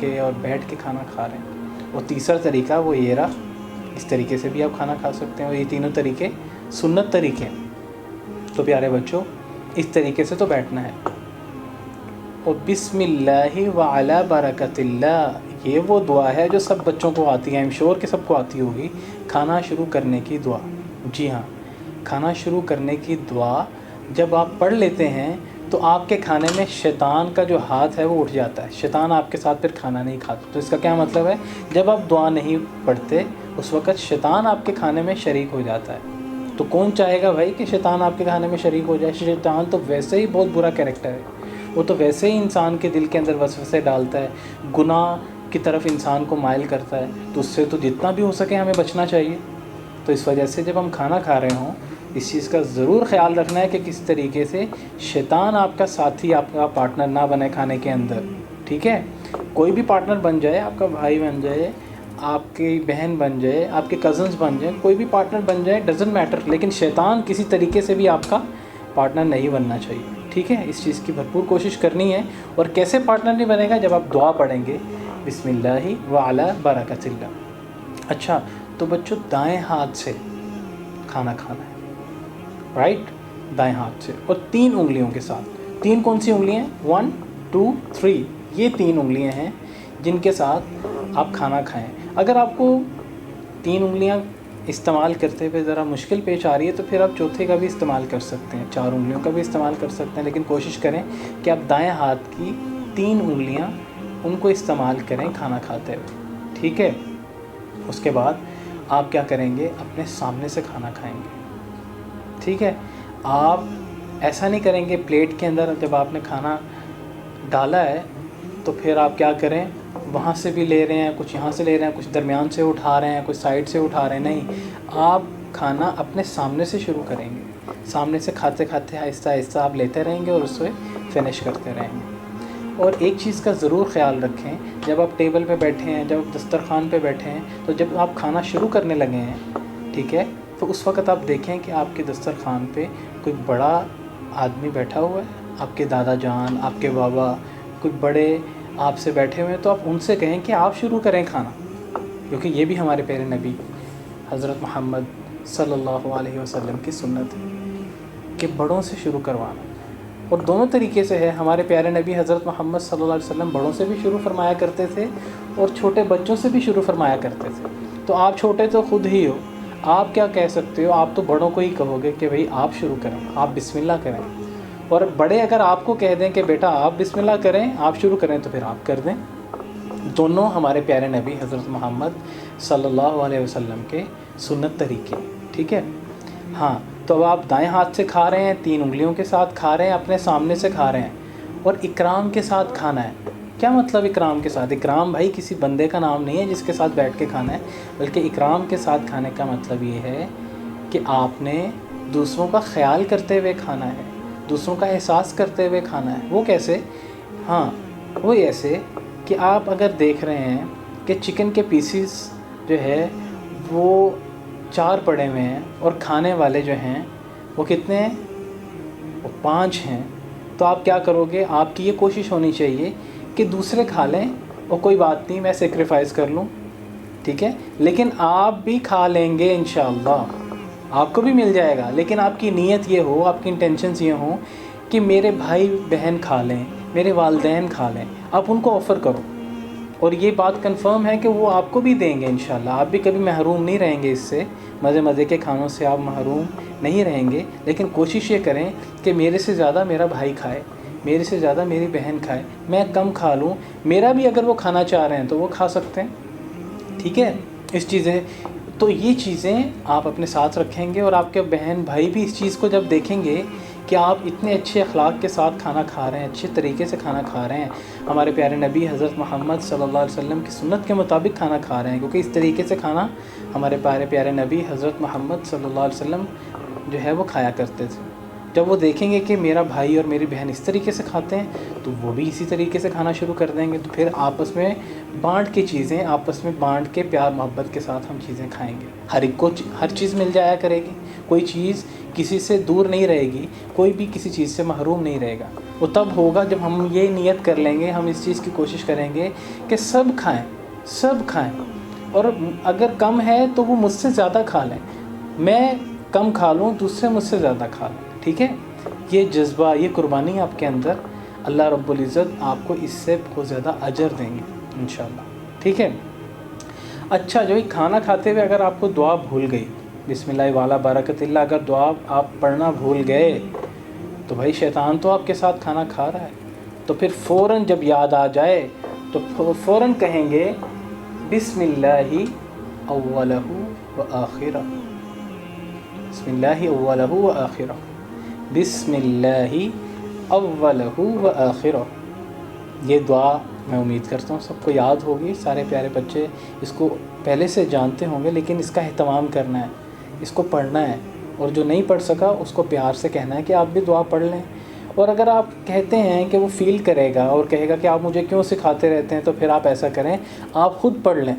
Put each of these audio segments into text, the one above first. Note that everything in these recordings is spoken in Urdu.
کے اور بیٹھ کے کھانا کھا رہے ہیں. اور تیسرا طریقہ وہ یہ رہا, اس طریقے سے بھی آپ کھانا کھا سکتے ہیں, اور یہ تینوں طریقے سنت طریقے ہیں. تو پیارے بچوں, اس طریقے سے تو بیٹھنا ہے. اور بسم اللہ وعلی برکت اللہ, یہ وہ دعا ہے جو سب بچوں کو آتی ہے, ایم شور کہ سب کو آتی ہوگی. کھانا شروع کرنے کی دعا. جی ہاں, کھانا شروع کرنے کی دعا جب آپ پڑھ لیتے ہیں تو آپ کے کھانے میں شیطان کا جو ہاتھ ہے وہ اٹھ جاتا ہے. شیطان آپ کے ساتھ پھر کھانا نہیں کھاتا. تو اس کا کیا مطلب ہے, جب آپ دعا نہیں پڑھتے اس وقت شیطان آپ کے کھانے میں شریک ہو جاتا ہے. تو کون چاہے گا بھائی کہ شیطان آپ کے کھانے میں شریک ہو جائے؟ شیطان تو ویسے ہی بہت برا کیریکٹر ہے, وہ تو ویسے ہی انسان کے دل کے اندر وسوسے ڈالتا ہے, گناہ کی طرف انسان کو مائل کرتا ہے. تو اس سے تو جتنا بھی ہو سکے ہمیں بچنا چاہیے. تو اس وجہ سے جب ہم کھانا کھا رہے ہوں اس چیز کا ضرور خیال رکھنا ہے کہ کس طریقے سے شیطان آپ کا ساتھی, آپ کا پارٹنر نہ بنے کھانے کے اندر. ٹھیک ہے, کوئی بھی پارٹنر بن جائے, آپ کا بھائی بن جائے, آپ کی بہن بن جائے, آپ کے کزنز بن جائیں, کوئی بھی پارٹنر بن جائے, ڈزنٹ میٹر, لیکن شیطان کسی طریقے سے بھی آپ کا پارٹنر نہیں بننا چاہیے. ٹھیک ہے, اس چیز کی بھرپور کوشش کرنی ہے. اور کیسے پارٹنر نہیں بنے گا؟ جب آپ دعا پڑھیں گے بسم اللہ وعلی برکت اللہ. اچھا, تو بچوں دائیں ہاتھ سے کھانا کھانا ہے, رائٹ, دائیں ہاتھ سے, اور 3 انگلیوں کے ساتھ. 3 کون سی انگلیاں ہیں؟ 1 2 3, یہ 3 انگلیاں ہیں جن کے ساتھ آپ کھانا کھائیں. اگر آپ کو 3 انگلیاں استعمال کرتے ہوئے ذرا مشکل پیش آ رہی ہے تو پھر آپ چوتھے کا بھی استعمال کر سکتے ہیں, 4 انگلیوں کا بھی استعمال کر سکتے ہیں, لیکن کوشش کریں کہ آپ دائیں ہاتھ کی 3 انگلیاں ان کو استعمال کریں کھانا کھاتے ہوئے. ٹھیک ہے, اس کے بعد آپ کیا کریں گے, اپنے سامنے سے کھانا کھائیں گے. ٹھیک ہے, آپ ایسا نہیں کریں گے پلیٹ کے اندر جب آپ نے کھانا ڈالا ہے تو پھر آپ کیا کریں, وہاں سے بھی لے رہے ہیں, کچھ یہاں سے لے رہے ہیں, کچھ درمیان سے اٹھا رہے ہیں, کچھ سائڈ سے اٹھا رہے ہیں. نہیں, آپ کھانا اپنے سامنے سے شروع کریں گے. سامنے سے کھاتے کھاتے آہستہ آہستہ آپ لیتے رہیں گے اور اس سے فنش کرتے رہیں گے. اور ایک چیز کا ضرور خیال رکھیں, جب آپ ٹیبل پہ بیٹھے ہیں, جب آپ دسترخوان پہ بیٹھے ہیں, تو جب آپ کھانا شروع کرنے لگے ہیں, ٹھیک ہے, تو اس وقت آپ دیکھیں کہ آپ کے دسترخوان پہ کوئی بڑا آدمی بیٹھا ہوا ہے, آپ کے دادا جان, آپ کے بابا, کوئی بڑے آپ سے بیٹھے ہوئے ہیں, تو آپ ان سے کہیں کہ آپ شروع کریں کھانا, کیونکہ یہ بھی ہمارے پیارے نبی حضرت محمد صلی اللہ علیہ وسلم کی سنت ہے کہ بڑوں سے شروع کروانا. اور دونوں طریقے سے ہے. ہمارے پیارے نبی حضرت محمد صلی اللہ علیہ وسلم بڑوں سے بھی شروع فرمایا کرتے تھے اور چھوٹے بچوں سے بھی شروع فرمایا کرتے تھے. تو آپ چھوٹے تو خود ہی ہو, آپ کیا کہہ سکتے ہو, آپ تو بڑوں کو ہی کہو گے کہ بھئی آپ شروع کریں, آپ بسم اللہ کریں. اور بڑے اگر آپ کو کہہ دیں کہ بیٹا آپ بسم اللہ کریں, آپ شروع کریں, تو پھر آپ کر دیں. دونوں ہمارے پیارے نبی حضرت محمد صلی اللہ علیہ وسلم کے سنت طریقے. ٹھیک ہے, ہاں. تو اب آپ دائیں ہاتھ سے کھا رہے ہیں, 3 انگلیوں کے ساتھ کھا رہے ہیں, اپنے سامنے سے کھا رہے ہیں, اور اکرام کے ساتھ کھانا ہے. کیا مطلب اکرام کے ساتھ؟ اکرام بھائی کسی بندے کا نام نہیں ہے جس کے ساتھ بیٹھ کے کھانا ہے, بلکہ اکرام کے ساتھ کھانے کا مطلب یہ ہے کہ آپ نے دوسروں کا خیال کرتے ہوئے کھانا ہے, دوسروں کا احساس کرتے ہوئے کھانا ہے. وہ کیسے؟ ہاں, وہ ایسے کہ آپ اگر دیکھ رہے ہیں کہ چکن کے پیسز جو ہے وہ 4 پڑے ہوئے ہیں اور کھانے والے جو ہیں وہ کتنے ہیں؟ وہ 5 ہیں. تو آپ کیا کرو گے؟ آپ کی یہ کوشش ہونی چاہیے کہ دوسرے کھا لیں اور کوئی بات نہیں, میں سیکریفائز کر لوں. ٹھیک ہے, لیکن آپ بھی کھا لیں گے انشاءاللہ, آپ کو بھی مل جائے گا. لیکن آپ کی نیت یہ ہو, آپ کی انٹینشنز یہ ہوں کہ میرے بھائی بہن کھا لیں, میرے والدین کھا لیں. آپ ان کو آفر کرو, اور یہ بات کنفرم ہے کہ وہ آپ کو بھی دیں گے انشاءاللہ. آپ بھی کبھی محروم نہیں رہیں گے, اس سے مزے کے کھانوں سے آپ محروم نہیں رہیں گے. لیکن کوشش یہ کریں کہ میرے سے زیادہ میرا بھائی کھائے, میرے سے زیادہ میری بہن کھائے, میں کم کھا لوں. میرا بھی اگر وہ کھانا چاہ رہے ہیں تو وہ کھا سکتے ہیں. ٹھیک ہے, اس چیزیں تو یہ چیزیں آپ اپنے ساتھ رکھیں گے, اور آپ کے بہن بھائی بھی اس چیز کو جب دیکھیں گے کہ آپ اتنے اچھے اخلاق کے ساتھ کھانا کھا رہے ہیں, اچھے طریقے سے کھانا کھا رہے ہیں, ہمارے پیارے نبی حضرت محمد صلی اللہ علیہ وسلم کی سنت کے مطابق کھانا کھا رہے ہیں, کیونکہ اس طریقے سے کھانا ہمارے پیارے نبی حضرت محمد صلی اللہ علیہ وسلم جو ہے وہ کھایا کرتے تھے. جب وہ دیکھیں گے کہ میرا بھائی اور میری بہن اس طریقے سے کھاتے ہیں تو وہ بھی اسی طریقے سے کھانا شروع کر دیں گے. تو پھر آپس میں بانٹ کے چیزیں، آپس میں بانٹ کے پیار محبت کے ساتھ ہم چیزیں کھائیں گے. ہر ایک کو ہر چیز مل جایا کرے گی، کوئی چیز کسی سے دور نہیں رہے گی، کوئی بھی کسی چیز سے محروم نہیں رہے گا. وہ تب ہوگا جب ہم یہ نیت کر لیں گے، ہم اس چیز کی کوشش کریں گے کہ سب کھائیں، سب کھائیں. اور اگر کم ہے تو وہ مجھ سے زیادہ کھا لیں، میں کم کھا لوں، دوسرے مجھ سے زیادہ کھا لیں. ٹھیک ہے؟ یہ جذبہ، یہ قربانی آپ کے اندر، اللہ رب العزت آپ کو اس سے بہت زیادہ اجر دیں گے انشاءاللہ. ٹھیک ہے؟ اچھا، جو کھانا کھاتے ہوئے اگر آپ کو دعا بھول گئی، بسم اللہ والا برکت اللہ، اگر دعا آپ پڑھنا بھول گئے تو بھائی شیطان تو آپ کے ساتھ کھانا کھا رہا ہے. تو پھر فوراً جب یاد آ جائے تو فوراً کہیں گے بسم اللہ اولہ و آخرہ، بسم اللہ اولہ و آخرہ، بسم اللہ اولہ و آخرہ. یہ دعا میں امید کرتا ہوں سب کو یاد ہوگی. سارے پیارے بچے اس کو پہلے سے جانتے ہوں گے، لیکن اس کا اہتمام کرنا ہے، اس کو پڑھنا ہے. اور جو نہیں پڑھ سکا اس کو پیار سے کہنا ہے کہ آپ بھی دعا پڑھ لیں. اور اگر آپ کہتے ہیں کہ وہ فیل کرے گا اور کہے گا کہ آپ مجھے کیوں سکھاتے رہتے ہیں، تو پھر آپ ایسا کریں، آپ خود پڑھ لیں.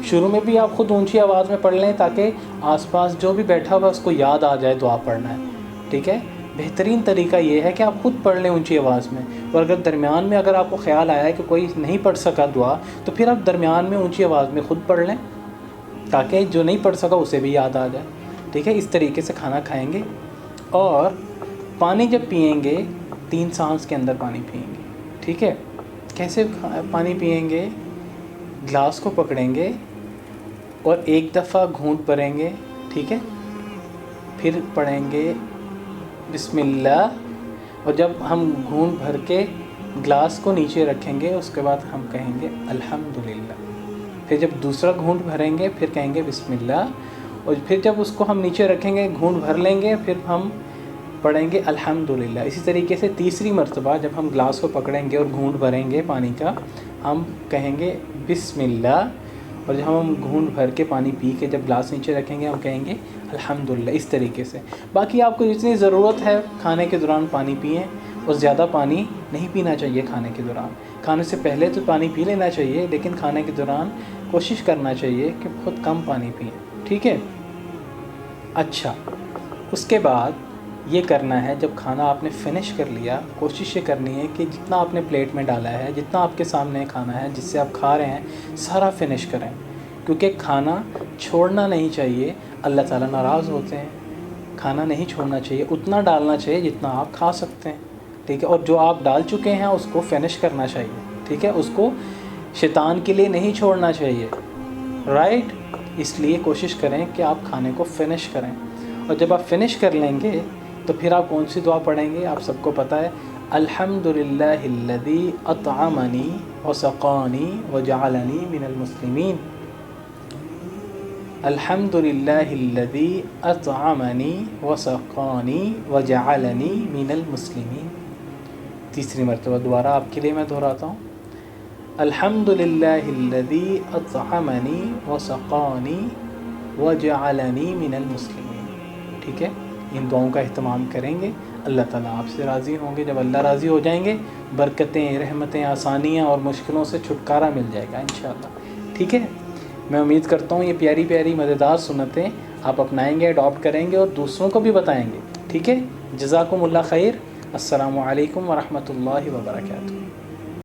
شروع میں بھی آپ خود اونچی آواز میں پڑھ لیں تاکہ آس پاس جو بھی بیٹھا ہوا اس کو یاد آ جائے دعا پڑھنا ہے. ٹھیک ہے؟ بہترین طریقہ یہ ہے کہ آپ خود پڑھ لیں اونچی آواز میں. اور اگر درمیان میں اگر آپ کو خیال آیا ہے کہ کوئی نہیں پڑھ سکا دعا، تو پھر آپ درمیان میں اونچی آواز میں خود پڑھ لیں تاکہ جو نہیں پڑھ سکا اسے بھی یاد آ جائے. ٹھیک ہے؟ اس طریقے سے کھانا کھائیں گے. اور پانی جب پئیں گے 3 سانس کے اندر پانی پئیں گے. ٹھیک ہے؟ کیسے پانی پئیں گے؟ گلاس کو پکڑیں گے اور ایک دفعہ گھونٹ بھریں گے. ٹھیک ہے؟ پھر پڑھیں گے بسم اللہ، اور جب ہم گھونٹ بھر کے گلاس کو نیچے رکھیں گے اس کے بعد ہم کہیں گے الحمدللہ. پھر جب دوسرا گھونٹ بھریں گے پھر کہیں گے بسم اللہ، اور پھر جب اس کو ہم نیچے رکھیں گے گھونٹ بھر لیں گے پھر ہم پڑھیں گے الحمدللہ. اسی طریقے سے تیسری مرتبہ جب ہم گلاس کو پکڑیں گے اور گھونٹ بھریں گے پانی کا، ہم کہیں گے بسم اللہ، اور جب ہم گھونٹ بھر کے پانی پی کے جب گلاس نیچے رکھیں گے ہم کہیں گے الحمدللہ. اس طریقے سے باقی آپ کو جتنی ضرورت ہے کھانے کے دوران پانی پئیں، اور زیادہ پانی نہیں پینا چاہیے کھانے کے دوران. کھانے سے پہلے تو پانی پی لینا چاہیے، لیکن کھانے کے دوران کوشش کرنا چاہیے کہ بہت کم پانی پئیں. ٹھیک ہے؟ اچھا، اس کے بعد یہ کرنا ہے، جب کھانا آپ نے فنش کر لیا، کوشش یہ کرنی ہے کہ جتنا آپ نے پلیٹ میں ڈالا ہے، جتنا آپ کے سامنے کھانا ہے جس سے آپ کھا رہے ہیں، سارا فنش کریں. کیونکہ کھانا چھوڑنا نہیں چاہیے، اللہ تعالیٰ ناراض ہوتے ہیں. کھانا نہیں چھوڑنا چاہیے، اتنا ڈالنا چاہیے جتنا آپ کھا سکتے ہیں. ٹھیک ہے؟ اور جو آپ ڈال چکے ہیں اس کو فنش کرنا چاہیے. ٹھیک ہے؟ اس کو شیطان کے لیے نہیں چھوڑنا چاہیے. رائٹ؟ اس لیے کوشش کریں کہ آپ کھانے کو فنش کریں. اور جب آپ فنش کر لیں گے تو پھر آپ کون سی دعا پڑھیں گے؟ آپ سب کو پتہ ہے، الحمدللہ الذی اطعمنی وسقانی وجعلنی من المسلمین. الحمدللہ الذی اطعمنی وسقانی وجعلنی من المسلمین. تیسری مرتبہ دوبارہ آپ کے لیے میں دہراتا ہوں، الحمدللہ الذی اطعمنی وسقانی وجعلنی من المسلمین. ٹھیک ہے؟ ان دعاؤں کا اہتمام کریں گے، اللہ تعالیٰ آپ سے راضی ہوں گے. جب اللہ راضی ہو جائیں گے، برکتیں، رحمتیں، آسانیاں اور مشکلوں سے چھٹکارا مل جائے گا انشاءاللہ. ٹھیک ہے؟ میں امید کرتا ہوں یہ پیاری پیاری مزیدار سنتیں آپ اپنائیں گے، اڈاپٹ کریں گے اور دوسروں کو بھی بتائیں گے. ٹھیک ہے؟ جزاکم اللہ خیر. السلام علیکم ورحمۃ اللہ وبرکاتہ.